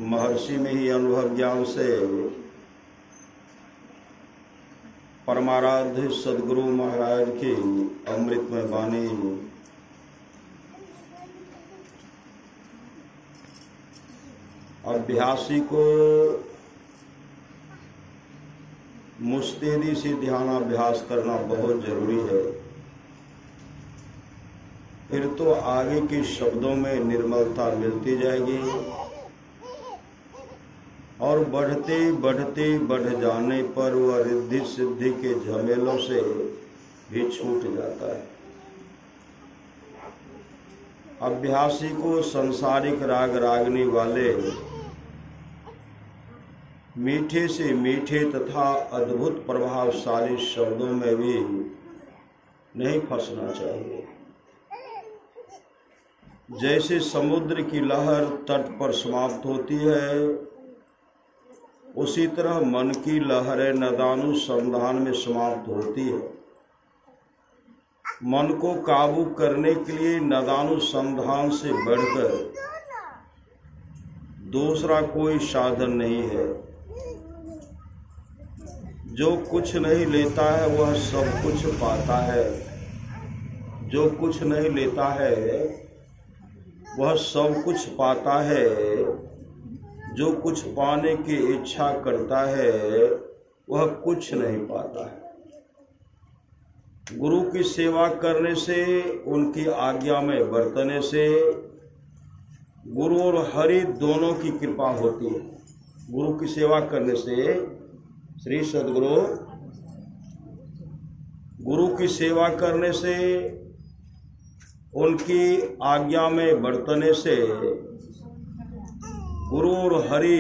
महर्षि में ही अनुभव ज्ञान से परमाराध्य सदगुरु महाराज की अमृतमय वाणी अभ्यासी को मुस्तैदी से ध्यानाभ्यास करना बहुत जरूरी है। फिर तो आगे के शब्दों में निर्मलता मिलती जाएगी और बढ़ते बढ़ते बढ़ जाने पर वह रिद्धि सिद्धि के झमेलों से भी छूट जाता है। अभ्यासी को संसारिक राग रागनी वाले मीठे से मीठे तथा अद्भुत प्रभावशाली शब्दों में भी नहीं फंसना चाहिए। जैसे समुद्र की लहर तट पर समाप्त होती है, उसी तरह मन की लहरें नदानुसंधान में समाप्त होती है। मन को काबू करने के लिए नदानुसंधान से बढ़कर दूसरा कोई साधन नहीं है। जो कुछ नहीं लेता है वह सब कुछ पाता है। जो कुछ नहीं लेता है वह सब कुछ पाता है। जो कुछ पाने की इच्छा करता है वह कुछ नहीं पाता है। गुरु की सेवा करने से, उनकी आज्ञा में बरतने से गुरु और हरि दोनों की कृपा होती है। गुरु की सेवा करने से, श्री सद्गुरु गुरु की सेवा करने से, उनकी आज्ञा में बरतने से गुरु और हरि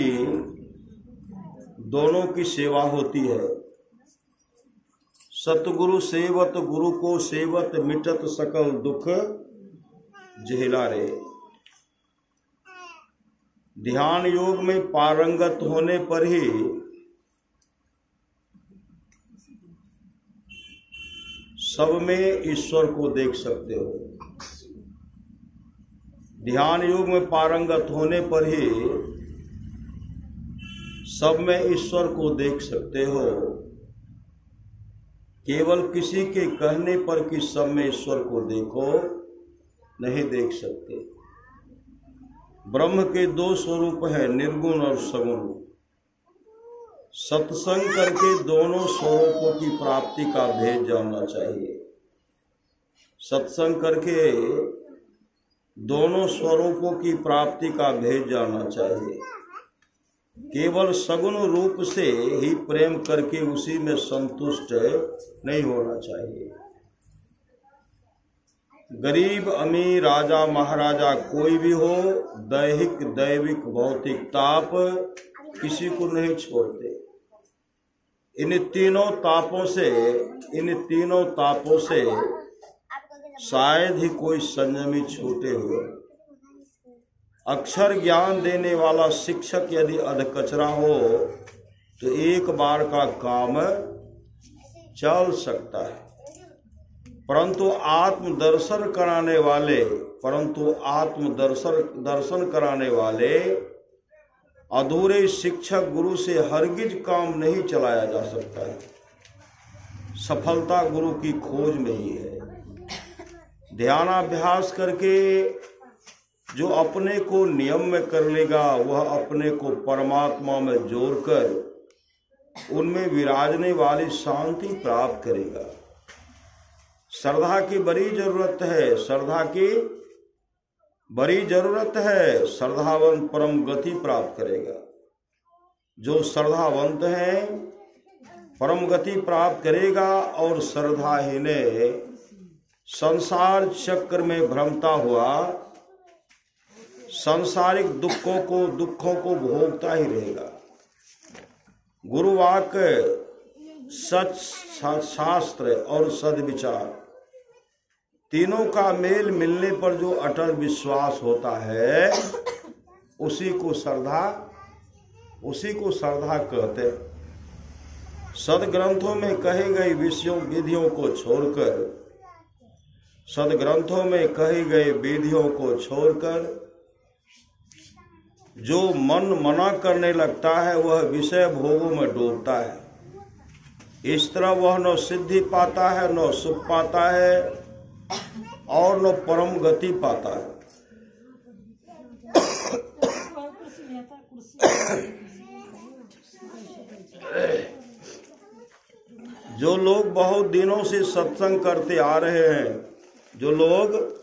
दोनों की सेवा होती है। सतगुरु सेवत गुरु को सेवत, मिटत सकल दुख झेला रे। ध्यान योग में पारंगत होने पर ही सब में ईश्वर को देख सकते हो। ध्यान योग में पारंगत होने पर ही सब में ईश्वर को देख सकते हो। केवल किसी के कहने पर कि सब में ईश्वर को देखो नहीं देख सकते। ब्रह्म के दो स्वरूप हैं, निर्गुण और सगुण। सत्संग करके दोनों स्वरूपों की प्राप्ति का भेद जानना चाहिए। सत्संग करके दोनों स्वरूपों की प्राप्ति का भेद जानना चाहिए। केवल सगुण रूप से ही प्रेम करके उसी में संतुष्ट नहीं होना चाहिए। गरीब अमीर, राजा महाराजा कोई भी हो, दैहिक दैविक भौतिक ताप किसी को नहीं छोड़ते। इन तीनों तापों से शायद ही कोई संयमी छूटे हुए। अक्षर ज्ञान देने वाला शिक्षक यदि अधकचरा हो तो एक बार का काम चल सकता है, परंतु आत्मदर्शन कराने वाले अधूरे शिक्षक गुरु से हरगिज काम नहीं चलाया जा सकता है। सफलता गुरु की खोज में ही है। ध्यानाभ्यास करके जो अपने को नियम में कर लेगा, वह अपने को परमात्मा में जोड़कर उनमें विराजने वाली शांति प्राप्त करेगा। श्रद्धा की बड़ी जरूरत है। श्रद्धावंत परम गति प्राप्त करेगा। जो श्रद्धावंत है परम गति प्राप्त करेगा, और श्रद्धाहीन संसार चक्र में भ्रमता हुआ सांसारिक दुखों को भोगता ही रहेगा। गुरुवाक, सच शास्त्र और सद्विचार तीनों का मेल मिलने पर जो अटल विश्वास होता है उसी को श्रद्धा कहते हैं। सदग्रंथों में कही गई विधियों को छोड़कर जो मन मना करने लगता है वह विषय भोगों में डूबता है। इस तरह वह न सिद्धि पाता है, न सुख पाता है और न परम गति पाता है। जो लोग बहुत दिनों से सत्संग करते आ रहे हैं, जो लोग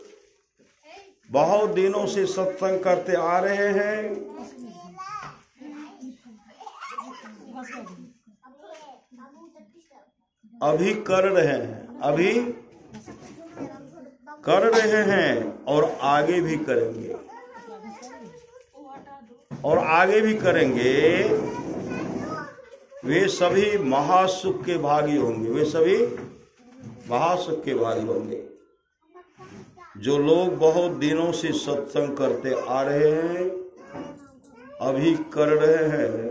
बहुत दिनों से सत्संग करते आ रहे हैं, अभी कर रहे हैं और आगे भी करेंगे वे सभी महासुख के भागी होंगे। जो लोग बहुत दिनों से सत्संग करते आ रहे हैं, अभी कर रहे हैं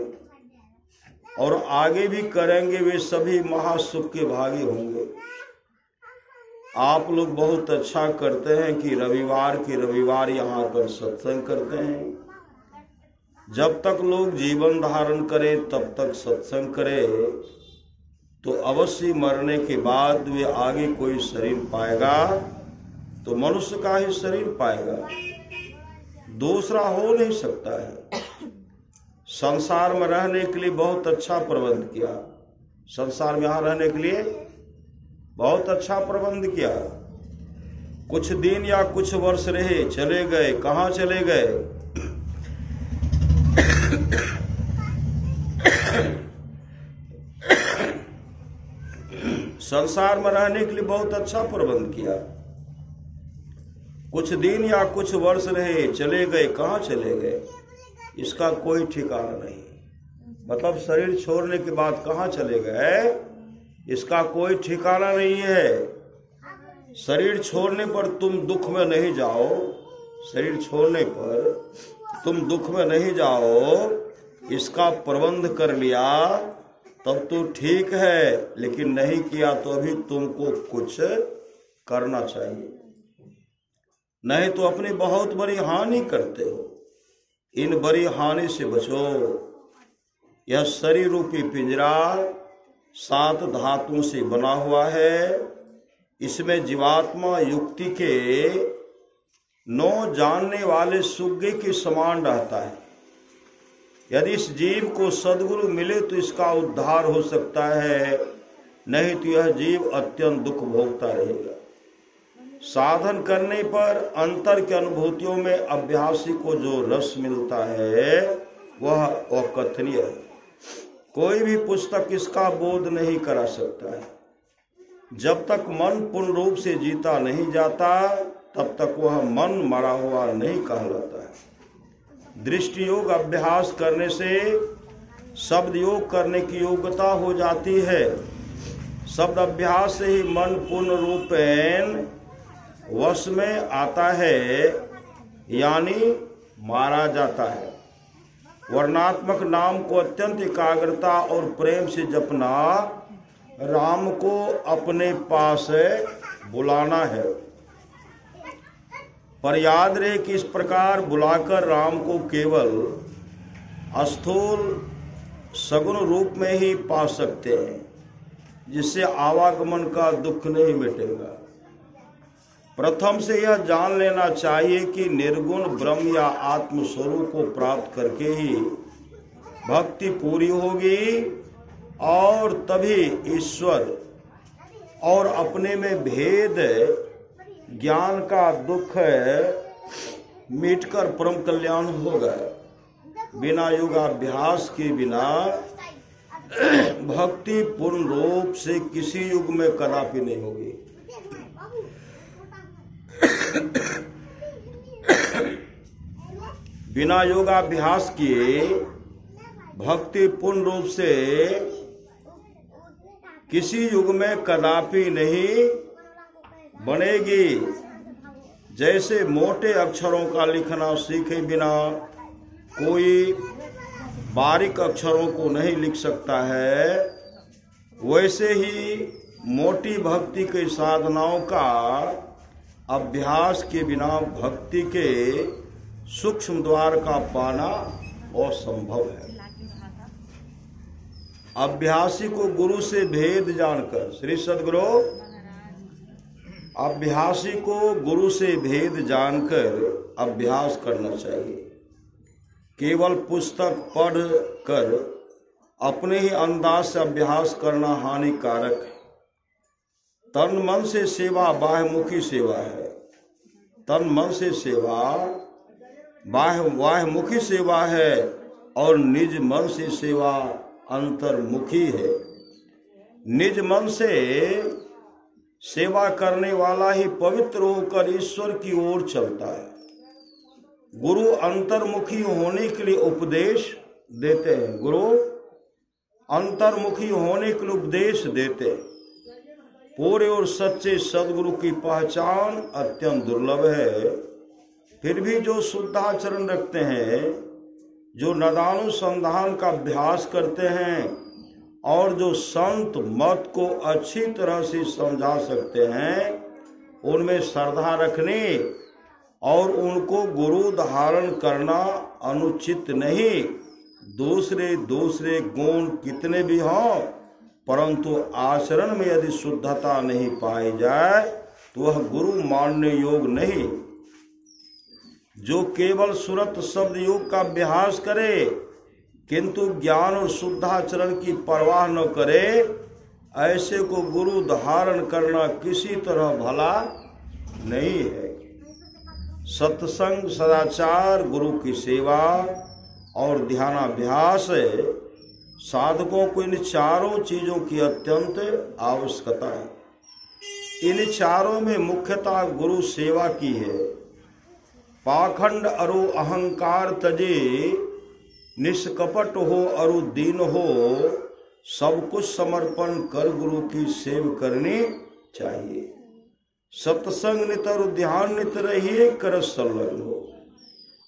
और आगे भी करेंगे, वे सभी महासुख के भागी होंगे। आप लोग बहुत अच्छा करते हैं कि रविवार के रविवार यहाँ आकर सत्संग करते हैं। जब तक लोग जीवन धारण करें तब तक सत्संग करें, तो अवश्य मरने के बाद वे आगे कोई शरीर पाएगा तो मनुष्य का ही शरीर पाएगा, दूसरा हो नहीं सकता है। संसार में रहने के लिए बहुत अच्छा प्रबंध किया, संसार में यहाँ रहने के लिए बहुत अच्छा प्रबंध किया। कुछ दिन या कुछ वर्ष रहे, चले गए, कहाँ चले गए? संसार में रहने के लिए बहुत अच्छा प्रबंध किया। कुछ दिन या कुछ वर्ष रहे, चले गए, कहाँ चले गए? इसका कोई ठिकाना नहीं। मतलब शरीर छोड़ने के बाद कहाँ चले गए, इसका कोई ठिकाना नहीं है। शरीर छोड़ने पर तुम दुख में नहीं जाओ, शरीर छोड़ने पर तुम दुख में नहीं जाओ, इसका प्रबंध कर लिया तब तो ठीक है, लेकिन नहीं किया तो अभी तुमको कुछ करना चाहिए, नहीं तो अपनी बहुत बड़ी हानि करते हो। इन बड़ी हानि से बचो। यह शरीर रूपी पिंजरा 7 धातुओं से बना हुआ है। इसमें जीवात्मा युक्ति के 9 जानने वाले सुग्गे के समान रहता है। यदि इस जीव को सद्गुरु मिले तो इसका उद्धार हो सकता है, नहीं तो यह जीव अत्यंत दुख भोगता रहेगा। साधन करने पर अंतर की अनुभूतियों में अभ्यासी को जो रस मिलता है वह अकथनीय है। कोई भी पुस्तक इसका बोध नहीं करा सकता है। जब तक मन पूर्ण रूप से जीता नहीं जाता तब तक वह मन मरा हुआ नहीं कहलाता है। दृष्टि योग अभ्यास करने से शब्द योग करने की योग्यता हो जाती है। शब्द अभ्यास से ही मन पूर्ण रूपेण वश में आता है, यानी मारा जाता है। वर्णात्मक नाम को अत्यंत एकाग्रता और प्रेम से जपना राम को अपने पास बुलाना है। पर याद रहे कि इस प्रकार बुलाकर राम को केवल स्थूल सगुण रूप में ही पा सकते हैं, जिससे आवागमन का दुख नहीं मिटेगा। प्रथम से यह जान लेना चाहिए कि निर्गुण ब्रह्म या आत्म स्वरूप को प्राप्त करके ही भक्ति पूरी होगी और तभी ईश्वर और अपने में भेद ज्ञान का दुख मिटकर परम कल्याण होगा। बिना योगाभ्यास के बिना भक्ति पूर्ण रूप से किसी युग में कदापि नहीं होगी। बिना योगाभ्यास किए भक्ति पूर्ण रूप से किसी युग में कदापि नहीं बनेगी। जैसे मोटे अक्षरों का लिखना सीखे बिना कोई बारीक अक्षरों को नहीं लिख सकता है, वैसे ही मोटी भक्ति के साधनाओं का अभ्यास के बिना भक्ति के सूक्ष्म द्वार का पाना असंभव है। अभ्यासी को गुरु से भेद जानकर, श्री सद्गुरु, अभ्यासी को गुरु से भेद जानकर अभ्यास करना चाहिए। केवल पुस्तक पढ़ कर अपने ही अंदाज से अभ्यास करना हानिकारक है। तन मन से सेवा बाह्यमुखी सेवा है। तन मन से सेवा बाह्यमुखी सेवा है और निज मन से सेवा अंतर्मुखी है। निज मन से सेवा करने वाला ही पवित्र होकर ईश्वर की ओर चलता है। गुरु अंतर्मुखी होने के लिए उपदेश देते हैं। गुरु अंतर्मुखी होने के लिए उपदेश देते हैं। पूरे और सच्चे सदगुरु की पहचान अत्यंत दुर्लभ है। फिर भी जो शुद्धाचरण रखते हैं, जो नदानुसंधान का अभ्यास करते हैं और जो संत मत को अच्छी तरह से समझा सकते हैं, उनमें श्रद्धा रखने और उनको गुरु धारण करना अनुचित नहीं। दूसरे गुण कितने भी हों, परंतु आचरण में यदि शुद्धता नहीं पाई जाए तो वह गुरु मानने योग नहीं। जो केवल सुरत शब्द योग का अभ्यास करे किंतु ज्ञान और शुद्धाचरण की परवाह न करे, ऐसे को गुरु धारण करना किसी तरह भला नहीं है। सत्संग, सदाचार, गुरु की सेवा और ध्यानाभ्यास साधकों को इन चारों चीजों की अत्यंत आवश्यकता है। इन चारों में मुख्यतः गुरु सेवा की है। पाखंड अरु अहंकार तजे, निष्कपट हो अरु दीन हो, सब कुछ समर्पण कर गुरु की सेवा करनी चाहिए। सत्संग नित और ध्यान नित रहिए, कर संलग्न हो।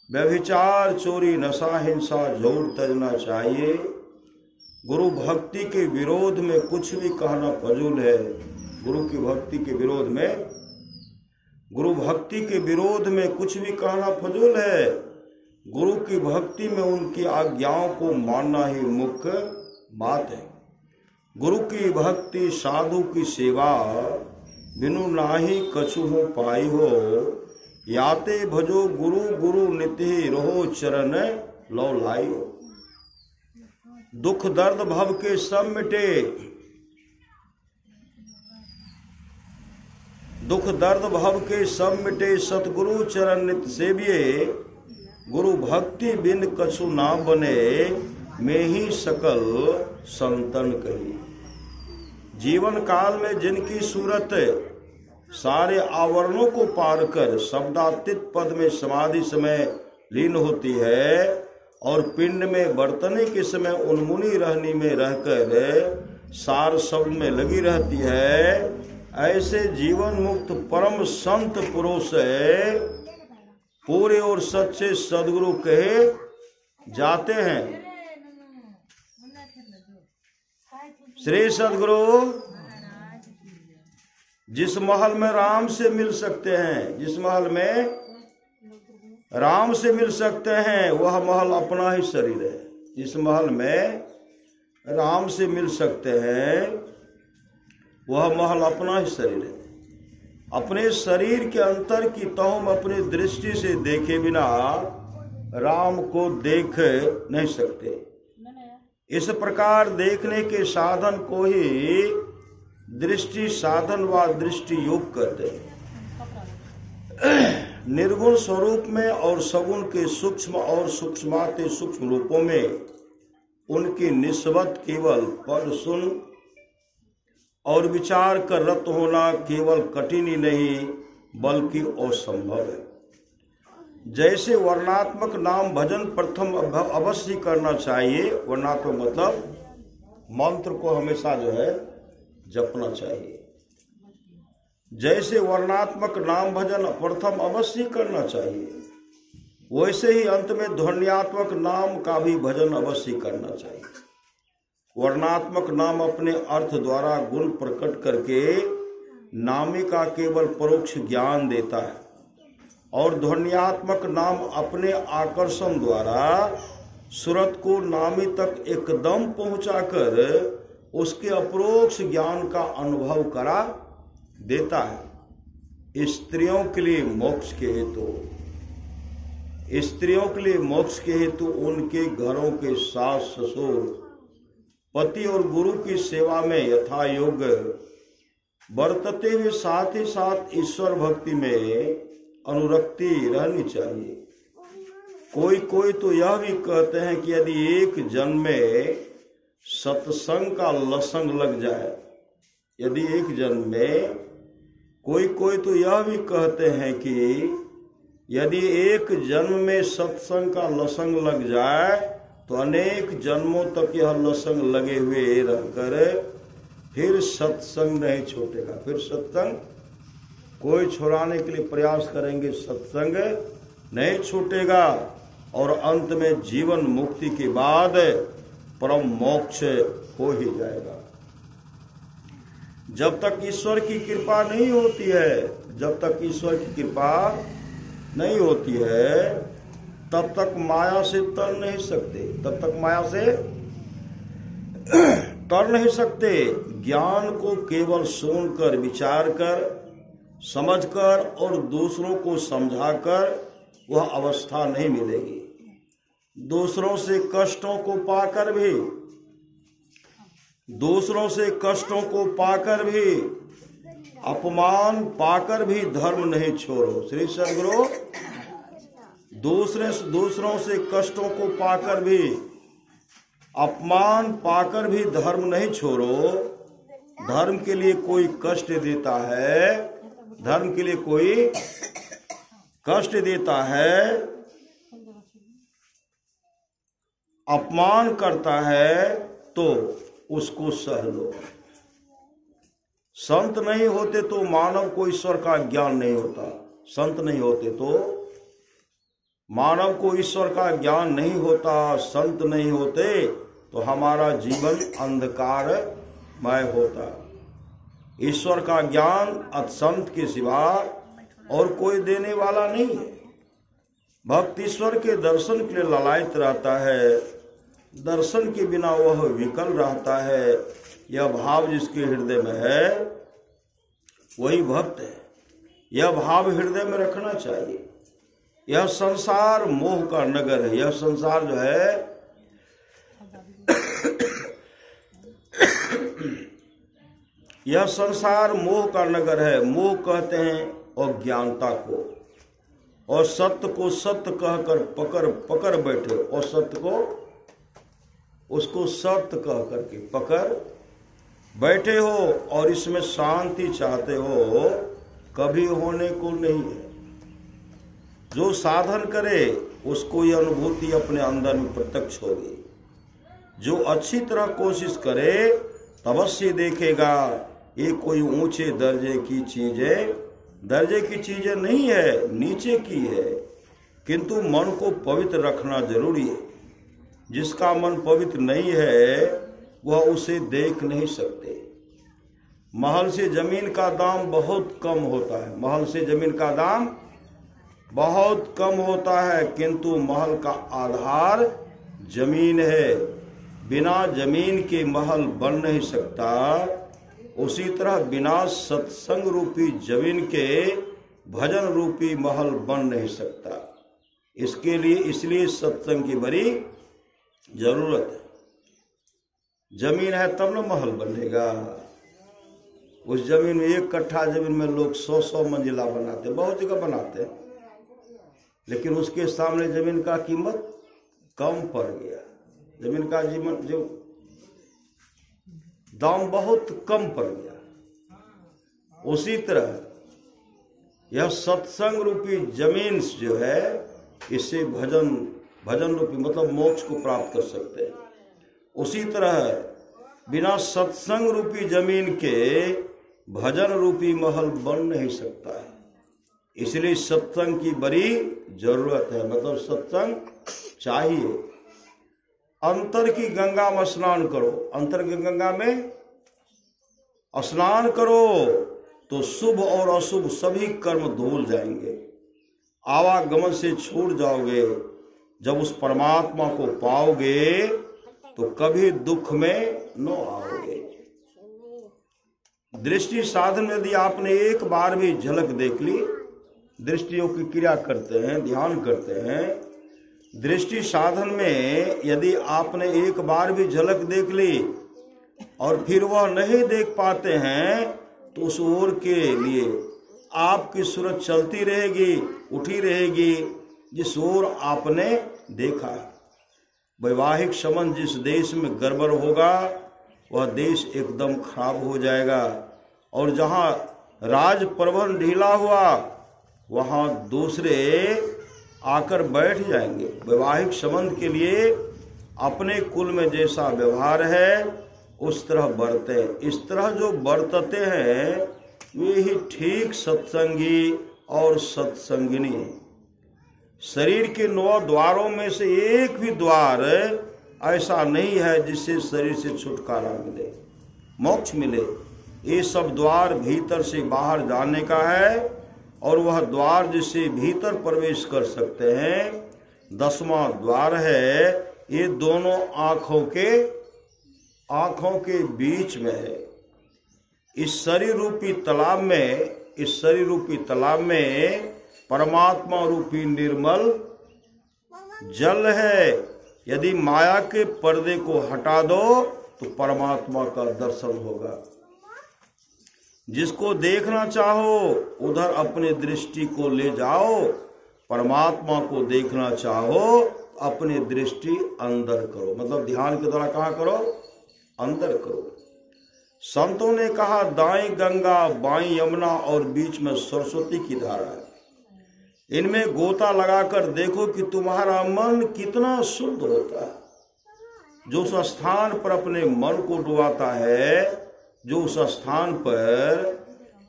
व्यभिचार, चोरी, नशा, हिंसा, झूठ तजना चाहिए। गुरु भक्ति के विरोध में कुछ भी कहना फजूल है। गुरु की भक्ति के विरोध में, गुरु भक्ति के विरोध में कुछ भी कहना फजूल है। गुरु की भक्ति में उनकी आज्ञाओं को मानना ही मुख्य बात है। गुरु की भक्ति, साधु की सेवा, बिनु नाही कछु हो पाई हो। याते भजो गुरु गुरु नित्य रहो, चरण लो लाई हो। दुख दर्द भव के सब मिटे, दुख दर्द भव के सब मिटे, सतगुरु चरण नित सेविये। गुरु भक्ति बिन कछु ना बने, में ही सकल संतन कही। जीवन काल में जिनकी सूरत सारे आवरणों को पार कर शब्दातीत पद में समाधि समय लीन होती है और पिंड में बर्तने के समय उन्मुनी रहनी में रहकर सार शब्द में लगी रहती है, ऐसे जीवन मुक्त परम संत पुरुष पूरे और सच्चे सदगुरु कहे जाते हैं। श्री सदगुरु जिस महल में राम से मिल सकते हैं, जिस महल में राम से मिल सकते हैं, वह महल अपना ही शरीर है। जिस महल में राम से मिल सकते हैं, वह महल अपना ही शरीर है। अपने शरीर के अंतर की तहों में अपनी दृष्टि से देखे बिना राम को देख नहीं सकते। इस प्रकार देखने के साधन को ही दृष्टि साधन व दृष्टि योग कहते हैं। निर्गुण स्वरूप में और सगुण के सूक्ष्म और सूक्ष्माति सूक्ष्म रूपों में उनकी निस्बत केवल पढ़ सुन और विचार कर रत होना केवल कठिन ही नहीं बल्कि असंभव है। जैसे वर्णात्मक नाम भजन प्रथम अवश्य करना चाहिए, वर्णात्मक मतलब मंत्र को हमेशा जो है जपना चाहिए। जैसे वर्णात्मक नाम भजन प्रथम अवश्य करना चाहिए, वैसे ही अंत में ध्वन्यात्मक नाम का भी भजन अवश्य करना चाहिए। वर्णात्मक नाम अपने अर्थ द्वारा गुण प्रकट करके नामी का केवल परोक्ष ज्ञान देता है। और ध्वन्यात्मक नाम अपने आकर्षण द्वारा सुरत को नामी तक एकदम पहुंचाकर उसके अपरोक्ष ज्ञान का अनुभव करा देता है। स्त्रियों के लिए मोक्ष के हेतु उनके घरों के सास ससुर, पति और गुरु की सेवा में यथा योग्य बरतते हुए साथ ही साथ ईश्वर भक्ति में अनुरक्ति रहनी चाहिए। कोई तो यह भी कहते हैं कि यदि एक जन्म में सत्संग का लसंग लग जाए, यदि एक जन्म में कोई तो यह भी कहते हैं कि यदि एक जन्म में सत्संग का लसंग लग जाए तो अनेक जन्मों तक यह लसंग लगे हुए रहकर फिर सत्संग नहीं छूटेगा। फिर सत्संग कोई छुड़ाने के लिए प्रयास करेंगे, सत्संग नहीं छूटेगा और अंत में जीवन मुक्ति के बाद परम मोक्ष हो ही जाएगा। जब तक ईश्वर की कृपा नहीं होती है, जब तक ईश्वर की कृपा नहीं होती है तब तक माया से तर नहीं सकते, तब तक माया से तर नहीं सकते। ज्ञान को केवल सुनकर, विचार कर, समझकर और दूसरों को समझाकर वह अवस्था नहीं मिलेगी। दूसरों से कष्टों को पाकर भी, अपमान पाकर भी धर्म नहीं छोड़ो। श्री सद्गुरु, दूसरों से कष्टों को पाकर भी, अपमान पाकर भी धर्म नहीं छोड़ो। धर्म के लिए कोई कष्ट देता है, धर्म के लिए कोई कष्ट देता है, अपमान करता है तो उसको सह लो। संत नहीं होते तो मानव को ईश्वर का ज्ञान नहीं होता। संत नहीं होते तो मानव को ईश्वर का ज्ञान नहीं होता। संत नहीं होते तो हमारा जीवन अंधकारमय होता। ईश्वर का ज्ञान संत के सिवा और कोई देने वाला नहीं है। भक्त ईश्वर के दर्शन के लिए ललायत रहता है, दर्शन के बिना वह विकल रहता है। यह भाव जिसके हृदय में है वही भक्त है। यह भाव हृदय में रखना चाहिए। यह संसार मोह का नगर है। यह संसार जो है यह संसार मोह का नगर है। मोह कहते हैं अज्ञानता को, और सत्य को सत्य कहकर पकड़ बैठे, और सत्य को उसको सत्य कह करके पकड़ बैठे हो और इसमें शांति चाहते हो, कभी होने को नहीं है। जो साधन करे उसको यह अनुभूति अपने अंदर में प्रत्यक्ष होगी। जो अच्छी तरह कोशिश करे अवश्य देखेगा ये कोई ऊंचे दर्जे की चीजें नहीं है, नीचे की है। किंतु मन को पवित्र रखना जरूरी है। जिसका मन पवित्र नहीं है वह उसे देख नहीं सकते। महल से जमीन का दाम बहुत कम होता है, महल से जमीन का दाम बहुत कम होता है, किंतु महल का आधार जमीन है। बिना जमीन के महल बन नहीं सकता। उसी तरह बिना सत्संग रूपी जमीन के भजन रूपी महल बन नहीं सकता। इसलिए सत्संग की बड़ी जरूरत है। जमीन है तब न महल बनेगा। उस जमीन में, एक कट्ठा जमीन में लोग 100 मंजिला बनाते, बहुत जगह बनाते हैं, लेकिन उसके सामने जमीन का कीमत कम पड़ गया। जमीन का जो दाम बहुत कम पड़ गया। उसी तरह यह सत्संग रूपी जमीन जो है, इससे भजन रूपी मतलब मोक्ष को प्राप्त कर सकते हैं। उसी तरह बिना सत्संग रूपी जमीन के भजन रूपी महल बन नहीं सकता है। इसलिए सत्संग की बड़ी जरूरत है, मतलब सत्संग चाहिए। अंतर की गंगा में स्नान करो, अंतर की गंगा में स्नान करो तो शुभ और अशुभ सभी कर्म धुल जाएंगे। आवागमन से छूट जाओगे, जब उस परमात्मा को पाओगे तो कभी दुख में न आओगे। दृष्टि साधन में यदि आपने एक बार भी झलक देख ली, दृष्टियों की क्रिया करते हैं, ध्यान करते हैं, दृष्टि साधन में यदि आपने एक बार भी झलक देख ली और फिर वह नहीं देख पाते हैं, तो उस ओर के लिए आपकी सूरत चलती रहेगी, उठी रहेगी जिस ओर आपने देखा। वैवाहिक संबंध जिस देश में गड़बड़ होगा वह देश एकदम खराब हो जाएगा, और जहाँ राज प्रबंध ढीला हुआ वहाँ दूसरे आकर बैठ जाएंगे। वैवाहिक संबंध के लिए अपने कुल में जैसा व्यवहार है उस तरह बरते। इस तरह जो बरतते हैं वे ही ठीक सत्संगी और सत्संगिनी है। शरीर के 9 द्वारों में से एक भी द्वार ऐसा नहीं है जिससे शरीर से छुटकारा मिले, मोक्ष मिले। ये सब द्वार भीतर से बाहर जाने का है, और वह द्वार जिससे भीतर प्रवेश कर सकते हैं 10वां द्वार है। ये दोनों आँखों के बीच में है। इस शरीर रूपी तालाब में परमात्मा रूपी निर्मल जल है। यदि माया के पर्दे को हटा दो तो परमात्मा का दर्शन होगा। जिसको देखना चाहो उधर अपने दृष्टि को ले जाओ, परमात्मा को देखना चाहो अपनी दृष्टि अंदर करो। मतलब ध्यान के द्वारा कहाँ करो? अंदर करो। संतों ने कहा दाएं गंगा, बाएं यमुना और बीच में सरस्वती की धारा है। इनमें गोता लगाकर देखो कि तुम्हारा मन कितना शुद्ध होता है। जो उस स्थान पर अपने मन को डुबाता है, जो उस स्थान पर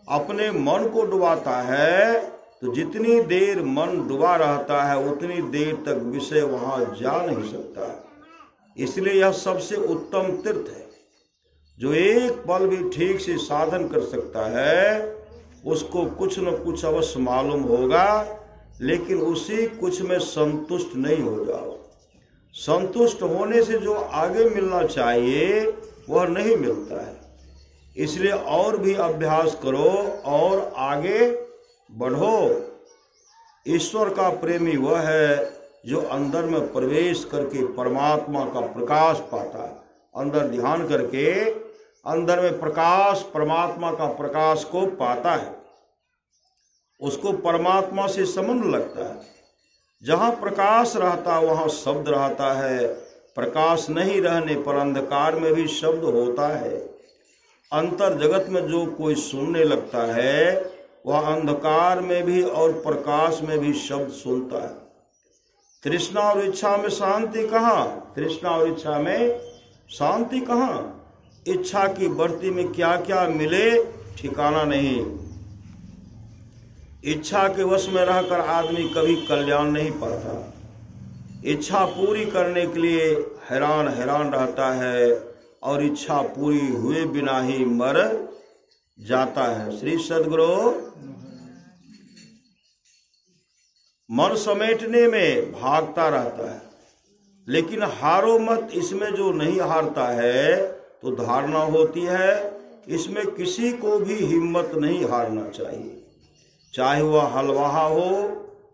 अपने मन को डुबाता है, तो जितनी देर मन डुबा रहता है उतनी देर तक विषय वहां जा नहीं सकता। इसलिए यह सबसे उत्तम तीर्थ है। जो एक पल भी ठीक से साधन कर सकता है उसको कुछ न कुछ अवश्य मालूम होगा, लेकिन उसी कुछ में संतुष्ट नहीं हो जाओ। संतुष्ट होने से जो आगे मिलना चाहिए वह नहीं मिलता है। इसलिए और भी अभ्यास करो और आगे बढ़ो। ईश्वर का प्रेमी वह है जो अंदर में प्रवेश करके परमात्मा का प्रकाश पाता है। अंदर ध्यान करके अंदर में प्रकाश, परमात्मा का प्रकाश को पाता है, उसको परमात्मा से संबंध लगता है। जहाँ प्रकाश रहता है वहाँ शब्द रहता है। प्रकाश नहीं रहने पर अंधकार में भी शब्द होता है। अंतर जगत में जो कोई सुनने लगता है वह अंधकार में भी और प्रकाश में भी शब्द सुनता है। तृष्णा और इच्छा में शांति कहाँ? तृष्णा और इच्छा में शांति कहाँ? इच्छा की बढ़ती में क्या क्या मिले ठिकाना नहीं। इच्छा के वश में रहकर आदमी कभी कल्याण नहीं पाता। इच्छा पूरी करने के लिए हैरान रहता है और इच्छा पूरी हुए बिना ही मर जाता है। श्री सद्गुरु मन समेटने में भागता रहता है, लेकिन हारो मत। इसमें जो नहीं हारता है तो धारणा होती है। इसमें किसी को भी हिम्मत नहीं हारना चाहिए, चाहे वह हलवाहा हो,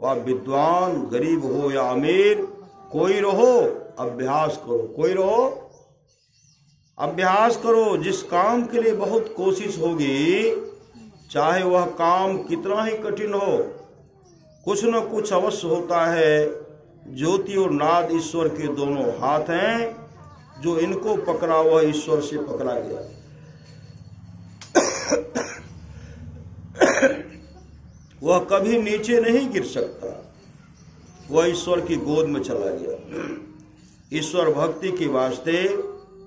वह विद्वान, गरीब हो या अमीर, कोई रहो अभ्यास करो। कोई रहो अभ्यास करो। जिस काम के लिए बहुत कोशिश होगी, चाहे वह काम कितना ही कठिन हो, कुछ न कुछ अवश्य होता है। ज्योति और नाद ईश्वर के दोनों हाथ हैं, जो इनको पकड़ा वह ईश्वर से पकड़ा गया। वह कभी नीचे नहीं गिर सकता, वह ईश्वर की गोद में चला गया। ईश्वर भक्ति के वास्ते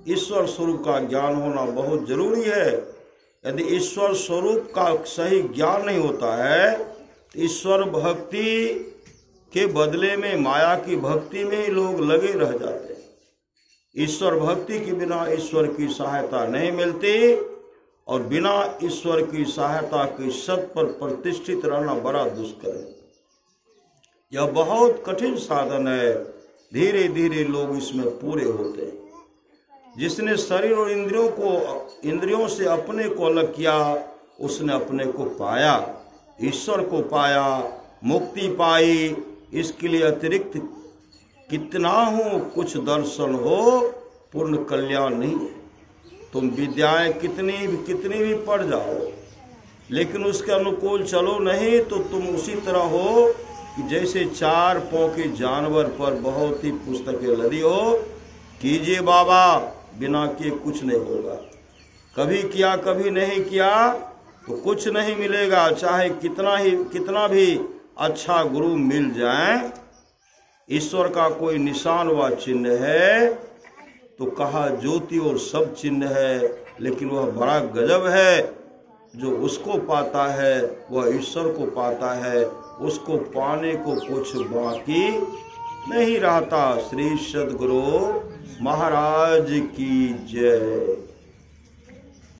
ईश्वर स्वरूप का ज्ञान होना बहुत जरूरी है। यदि ईश्वर स्वरूप का सही ज्ञान नहीं होता है तो ईश्वर भक्ति के बदले में माया की भक्ति में ही लोग लगे रह जाते हैं। ईश्वर भक्ति के बिना ईश्वर की सहायता नहीं मिलती, और बिना ईश्वर की सहायता के सत पर प्रतिष्ठित रहना बड़ा दुष्कर है। यह बहुत कठिन साधन है, धीरे धीरे लोग इसमें पूरे होते हैं। जिसने शरीर और इंद्रियों से अपने को अलग किया, उसने अपने को पाया, ईश्वर को पाया, मुक्ति पाई। इसके लिए अतिरिक्त कितना हो कुछ दर्शन हो पूर्ण कल्याण नहीं है। तुम विद्याएं कितनी भी पढ़ जाओ, लेकिन उसके अनुकूल चलो नहीं तो तुम उसी तरह हो कि जैसे चार पांव के जानवर पर बहुत ही पुस्तकें लदी हो। कीजिए बाबा, बिना किए कुछ नहीं होगा। कभी किया कभी नहीं किया तो कुछ नहीं मिलेगा। चाहे कितना भी अच्छा गुरु मिल जाए, ईश्वर का कोई निशान व चिन्ह है तो कहा ज्योति और सब चिन्ह है, लेकिन वह बड़ा गजब है। जो उसको पाता है वह ईश्वर को पाता है, उसको पाने को कुछ बाकी नहीं रहता। श्री सद्गुरु महाराज की जय।